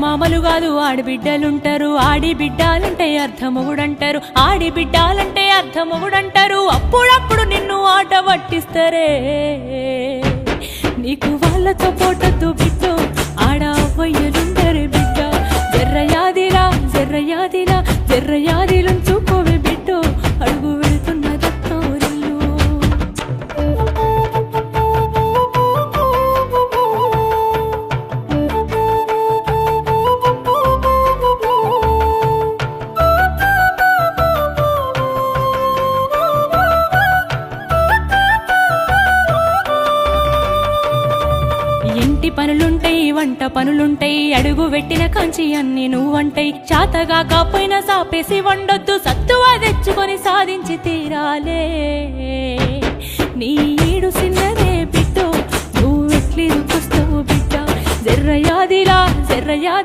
మామలు కాదు ఆడిబిడ్డలుంటారు, ఆడిబిడ్డాలంటే అర్థమొగుడంటారు, ఆడిబిడ్డాలంటే అర్థమొగుడంటారు. అప్పుడప్పుడు నిన్ను ఆట పట్టిస్తారే, నీకు వాళ్ళతో పోటద్దు బిడ్డ, ఆడ అవ్వయ్యలుండరు బిడ్డ. జర్రయాదిలా జర్రయాదిలా జర్రయాదిలుంచుకోవే బిడ్డ, అడుగు వెళ్తున్న దత్తోరిల్లు. ఇంటి పనులుంటాయి, వంట పనులుంటాయి, అడుగు పెట్టిన కంచి అన్ని నువ్వంటాయి. చాతగా కాపోయినా సాపేసి వండొద్దు, సత్తువా తెచ్చుకొని సాధించి తీరాలే. నీ ఈడు సిన్నదే బిడ్డ, నువ్వెట్లి రుకుస్తావు బిడ్డ. జర్రయాదిలా జర్రయాది